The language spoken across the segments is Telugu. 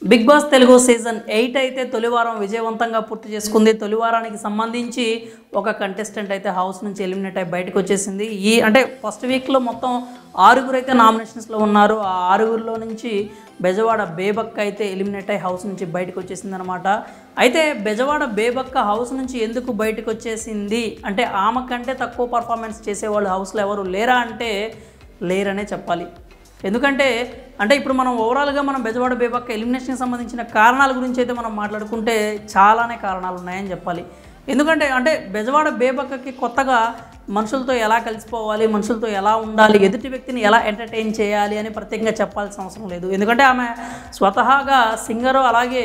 బిగ్ బాస్ తెలుగు సీజన్ 8 అయితే తొలివారం విజయవంతంగా పూర్తి చేసుకుంది. తొలివారానికి సంబంధించి ఒక కంటెస్టెంట్ అయితే హౌస్ నుంచి ఎలిమినేట్ అయి బయటకు వచ్చేసింది. అంటే ఫస్ట్ వీక్లో మొత్తం 6 అయితే నామినేషన్స్లో ఉన్నారు. ఆ 6లో నుంచి బెజవాడ బేబక్క అయితే ఎలిమినేట్ అయి హౌస్ నుంచి బయటకు వచ్చేసింది అనమాట. అయితే బెజవాడ బేబక్క హౌస్ నుంచి ఎందుకు బయటకు వచ్చేసింది అంటే ఆమె కంటే తక్కువ పర్ఫార్మెన్స్ చేసేవాళ్ళు హౌస్లో ఎవరు లేరా అంటే లేరనే చెప్పాలి. ఎందుకంటే ఇప్పుడు మనం ఓవరాల్గా మనం బెజవాడ బేబక్క ఎలిమినేషన్కి సంబంధించిన కారణాల గురించి అయితే మనం మాట్లాడుకుంటే చాలానే కారణాలు ఉన్నాయని చెప్పాలి. ఎందుకంటే బెజవాడ బేబక్కకి కొత్తగా మనుషులతో ఎలా కలిసిపోవాలి, మనుషులతో ఎలా ఉండాలి, ఎదుటి వ్యక్తిని ఎలా ఎంటర్టైన్ చేయాలి అని ప్రత్యేకంగా చెప్పాల్సిన అవసరం లేదు. ఎందుకంటే ఆమె స్వతహాగా సింగరు అలాగే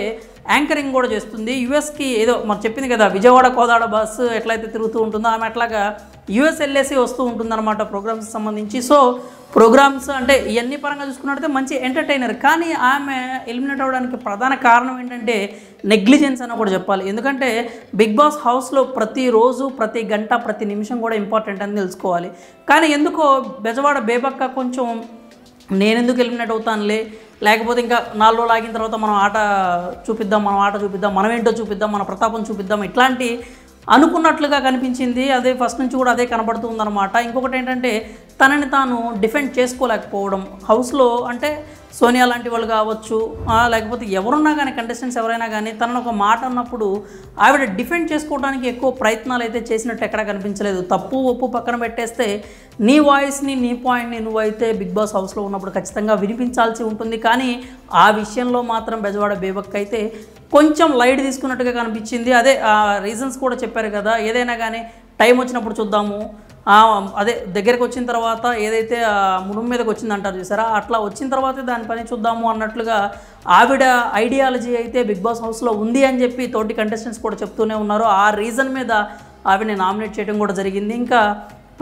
యాంకరింగ్ కూడా చేస్తుంది. యూఎస్కి ఏదో మనం చెప్పింది కదా, విజయవాడ కోదాడ బస్సు ఎట్లయితే తిరుగుతూ ఉంటుందో ఆమె అట్లాగా యూఎస్ వెళ్ళేసి వస్తూ ఉంటుందన్నమాట ప్రోగ్రామ్స్కి సంబంధించి. సో ప్రోగ్రామ్స్ అంటే ఇవన్నీ పరంగా చూసుకున్నట్టయితే మంచి ఎంటర్టైనర్. కానీ ఆమె ఎలిమినేట్ అవ్వడానికి ప్రధాన కారణం ఏంటంటే నెగ్లిజెన్స్ అని కూడా చెప్పాలి. ఎందుకంటే బిగ్ బాస్ హౌస్లో ప్రతిరోజు ప్రతి గంట ప్రతి నిమిషం కూడా ఇంపార్టెంట్ అని తెలుసుకోవాలి. కానీ ఎందుకో బెజవాడ బేబక్క కొంచెం నేనెందుకు ఎలిమినేట్ అవుతానులే, లేకపోతే ఇంకా 4 రోజులు ఆగిన తర్వాత మనం ఆట చూపిద్దాం, మనం ఏంటో చూపిద్దాం, మన ప్రతాపం చూపిద్దాం, ఇట్లాంటి అనుకున్నట్లుగా కనిపించింది. అదే ఫస్ట్ నుంచి కూడా అదే కనబడుతూ ఉందన్నమాట. ఇంకొకటి ఏంటంటే తనని తాను డిఫెండ్ చేసుకోలేకపోవడం హౌస్లో. అంటే సోనియా లాంటి వాళ్ళు కావచ్చు, లేకపోతే ఎవరున్నా కానీ కంటెస్టెంట్స్ ఎవరైనా కానీ తనను ఒక మాట అన్నప్పుడు ఆవిడ డిఫెండ్ చేసుకోవడానికి ఎక్కువ ప్రయత్నాలు అయితే చేసినట్టు ఎక్కడా కనిపించలేదు. తప్పు ఒప్పు పక్కన పెట్టేస్తే నీ వాయిస్ని నీ పాయింట్ని నువ్వైతే బిగ్ బాస్ హౌస్లో ఉన్నప్పుడు ఖచ్చితంగా వినిపించాల్సి ఉంటుంది. కానీ ఆ విషయంలో మాత్రం బెజవాడ బేబక్క అయితే కొంచెం లైట్ తీసుకున్నట్టుగా కనిపించింది. అదే రీజన్స్ కూడా చెప్పారు కదా, ఏదైనా కానీ టైం వచ్చినప్పుడు చూద్దాము, అదే దగ్గరికి వచ్చిన తర్వాత ఏదైతే ముడుము మీదకి వచ్చిందంటారు చూసారా, అట్లా వచ్చిన తర్వాతే దాని పని చూద్దాము అన్నట్లుగా ఆవిడ ఐడియాలజీ అయితే బిగ్ బాస్ హౌస్లో ఉంది అని చెప్పి తోటి కంటెస్టెంట్స్ కూడా చెప్తూనే ఉన్నారు. ఆ రీజన్ మీద ఆవిడని నామినేట్ చేయడం కూడా జరిగింది. ఇంకా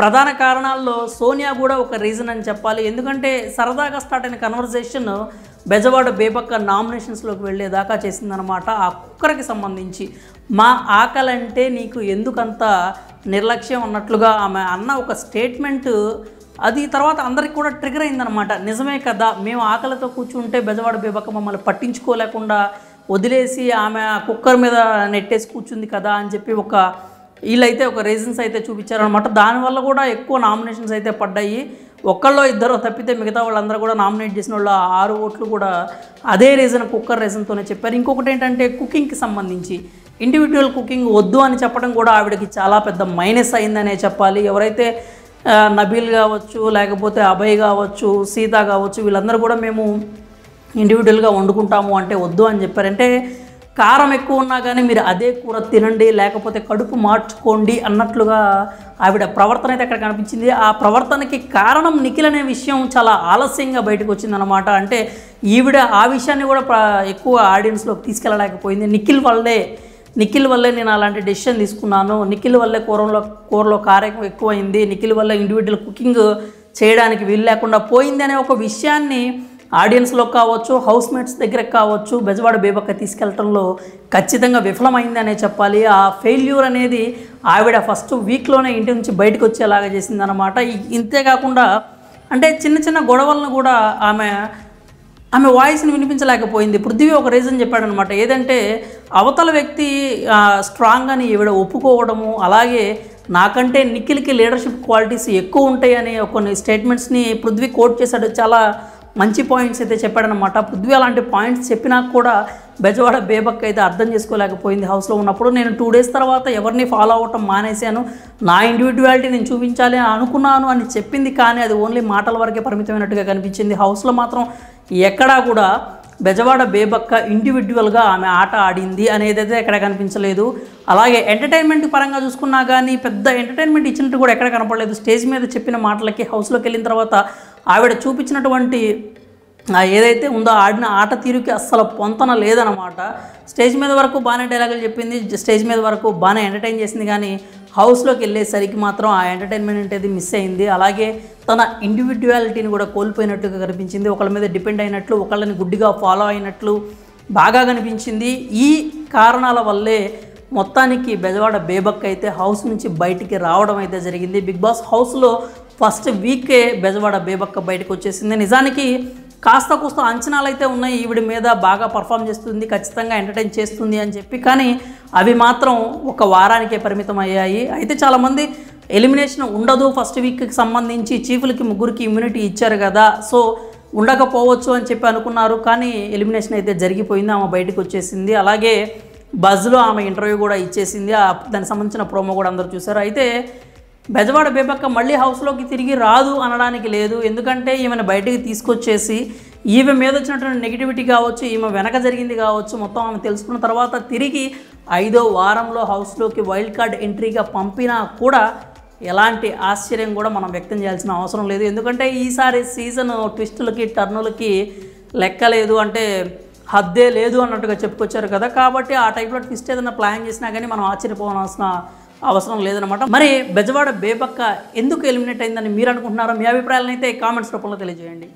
ప్రధాన కారణాల్లో సోనియా కూడా ఒక రీజన్ అని చెప్పాలి. ఎందుకంటే సరదాగా స్టార్ట్ అయిన కన్వర్జేషన్ బెజవాడ బేబక్క నామినేషన్స్లోకి వెళ్ళేదాకా చేసిందనమాట. ఆ కుక్కర్కి సంబంధించి మా ఆకలంటే నీకు ఎందుకంత నిర్లక్ష్యం అన్నట్లుగా ఆమె అన్న ఒక స్టేట్మెంట్, అది తర్వాత అందరికి కూడా ట్రిగర్ అయిందనమాట. నిజమే కదా, మేము ఆకలితో కూర్చుంటే బెజవాడ బేబక్క మమ్మల్ని పట్టించుకోలేకుండా వదిలేసి ఆమె ఆ కుక్కర్ మీద నెట్టేసి కూర్చుంది కదా అని చెప్పి వీళ్ళైతే ఒక రీజన్స్ అయితే చూపించారనమాట. దానివల్ల కూడా ఎక్కువ నామినేషన్స్ అయితే పడ్డాయి. ఒక్కళ్ళో ఇద్దరు తప్పితే మిగతా వాళ్ళందరూ కూడా నామినేట్ చేసిన వాళ్ళు 6 ఓట్లు కూడా అదే రీజన్, కుక్కర్ రీజన్తోనే చెప్పారు. ఇంకొకటి ఏంటంటే కుకింగ్కి సంబంధించి ఇండివిజువల్ కుకింగ్ వద్దు అని చెప్పడం కూడా ఆవిడకి చాలా పెద్ద మైనస్ అయిందనే చెప్పాలి. ఎవరైతే నబీల్ కావచ్చు, లేకపోతే అభయ్ కావచ్చు, సీత కావచ్చు, వీళ్ళందరూ కూడా మేము ఇండివిజువల్గా వండుకుంటాము అంటే వద్దు అని చెప్పారంటే కారం ఎక్కువ ఉన్నా కానీ మీరు అదే కూర తినండి, లేకపోతే కడుపు మార్చుకోండి అన్నట్లుగా ఆవిడ ప్రవర్తన అయితే అక్కడ కనిపించింది. ఆ ప్రవర్తనకి కారణం నిఖిల్ అనే విషయం చాలా ఆలస్యంగా బయటకు వచ్చిందనమాట. అంటే ఈవిడ ఆ విషయాన్ని కూడా ఎక్కువ ఆడియన్స్లోకి తీసుకెళ్ళలేకపోయింది. నిఖిల్ వల్లే నేను అలాంటి డెసిషన్ తీసుకున్నాను, నిఖిల్ వల్లే కూరలో కారం ఎక్కువైంది, నిఖిల్ వల్ల ఇండివిజువల్ కుకింగ్ చేయడానికి వీలు లేకుండా పోయింది అనే ఒక విషయాన్ని ఆడియన్స్లో కావచ్చు, హౌస్ మేట్స్ దగ్గరకు కావచ్చు బెజవాడ బేబక్క తీసుకెళ్లడంలో ఖచ్చితంగా విఫలమైందనే చెప్పాలి. ఆ ఫెయిల్యూర్ అనేది ఆవిడ ఫస్ట్ వీక్లోనే ఇంటి నుంచి బయటకు వచ్చేలాగా చేసిందనమాట. ఇంతేకాకుండా అంటే చిన్న చిన్న గొడవలను కూడా ఆమె వాయిస్ని వినిపించలేకపోయింది. పృథ్వీ ఒక రీజన్ చెప్పాడనమాట. ఏదంటే అవతల వ్యక్తి స్ట్రాంగ్ అని ఈవిడ ఒప్పుకోవడము, అలాగే నాకంటే నిఖిల్కి లీడర్షిప్ క్వాలిటీస్ ఎక్కువ ఉంటాయని కొన్ని స్టేట్మెంట్స్ని పృథ్వీ కోట్ చేశాడు. చాలా మంచి పాయింట్స్ అయితే చెప్పాడనమాట. పృథ్వీ అలాంటి పాయింట్స్ చెప్పినా కూడా బెజవాడ బేబక్క అయితే అర్థం చేసుకోలేకపోయింది. హౌస్లో ఉన్నప్పుడు నేను 2 డేస్ తర్వాత ఎవరిని ఫాలో అవ్వటం మానేశాను, నా ఇండివిజువాలిటీ నేను చూపించాలి అని అనుకున్నాను అని చెప్పింది. కానీ అది ఓన్లీ మాటల వరకే పరిమితమైనట్టుగా కనిపించింది. హౌస్లో మాత్రం ఎక్కడా కూడా బెజవాడ బేబక్క ఇండివిజువల్గా ఆమె ఆట ఆడింది అనేదైతే ఎక్కడ కనిపించలేదు. అలాగే ఎంటర్టైన్మెంట్ పరంగా చూసుకున్నా కానీ పెద్ద ఎంటర్టైన్మెంట్ ఇచ్చినట్టు కూడా ఎక్కడ కనపడలేదు. స్టేజ్ మీద చెప్పిన మాటలకి హౌస్లోకి వెళ్ళిన తర్వాత ఆవిడ చూపించినటువంటి ఏదైతే ఉందో ఆడిన ఆట తీరుకి అస్సలు పొంతన లేదనమాట. స్టేజ్ మీద వరకు బాగానే డైలాగులు చెప్పింది, స్టేజ్ మీద వరకు బాగానే ఎంటర్టైన్ చేసింది. కానీ హౌస్లోకి వెళ్ళేసరికి మాత్రం ఆ ఎంటర్టైన్మెంట్ అనేది మిస్ అయింది. అలాగే తన ఇండివిజువాలిటీని కూడా కోల్పోయినట్టుగా కనిపించింది. ఒకళ్ళ మీద డిపెండ్ అయినట్లు, ఒకళ్ళని గుడ్డిగా ఫాలో అయినట్లు బాగా కనిపించింది. ఈ కారణాల వల్లే మొత్తానికి బెజవాడ బేబక్క అయితే హౌస్ నుంచి బయటికి రావడం అయితే జరిగింది. బిగ్ బాస్ హౌస్లో ఫస్ట్ వీకే బెజవాడ బేబక్క బయటకు వచ్చేసింది. నిజానికి కాస్త కూస్త అంచనాలు అయితే ఉన్నాయి ఈవిడ మీద, బాగా పర్ఫామ్ చేస్తుంది, ఖచ్చితంగా ఎంటర్టైన్ చేస్తుంది అని చెప్పి. కానీ అవి మాత్రం ఒక వారానికే పరిమితం అయ్యాయి. అయితే చాలామంది ఎలిమినేషన్ ఉండదు ఫస్ట్ వీక్కి సంబంధించి, చీఫ్లకి ముగ్గురికి ఇమ్యూనిటీ ఇచ్చారు కదా, సో ఉండకపోవచ్చు అని చెప్పి అనుకున్నారు. కానీ ఎలిమినేషన్ అయితే జరిగిపోయింది, ఆమె బయటకు వచ్చేసింది. అలాగే బజ్లో ఆమె ఇంటర్వ్యూ కూడా ఇచ్చేసింది, దానికి సంబంధించిన ప్రోమో కూడా అందరూ చూశారు. అయితే బెజవాడ బేబక్క మళ్ళీ హౌస్లోకి తిరిగి రాదు అనడానికి లేదు. ఎందుకంటే ఈమెను బయటికి తీసుకొచ్చేసి ఈమె మీద వచ్చినటువంటి నెగిటివిటీ కావచ్చు, ఈమె వెనక జరిగింది కావచ్చు, మొత్తం ఆమె తెలుసుకున్న తర్వాత తిరిగి 5వ వారంలో హౌస్లోకి వైల్డ్ కార్డ్ ఎంట్రీగా పంపినా కూడా ఎలాంటి ఆశ్చర్యం కూడా మనం వ్యక్తం చేయాల్సిన అవసరం లేదు. ఎందుకంటే ఈసారి సీజన్ ట్విస్టులకి టర్నులకి లెక్కలేదు, అంటే హద్దే లేదు అన్నట్టుగా చెప్పుకొచ్చారు కదా. కాబట్టి ఆ టైప్లో ట్విస్ట్ ఏదైనా ప్లాన్ చేసినా కానీ మనం ఆశ్చర్యపోవాల్సిన అవసరం లేదనమాట. మరి బెజవాడ బేబక్క ఎందుకు ఎలిమినేట్ అయిందని మీరు అనుకుంటున్నారో మీ అభిప్రాయాలను అయితే కామెంట్స్ రూపంలో తెలియజేయండి.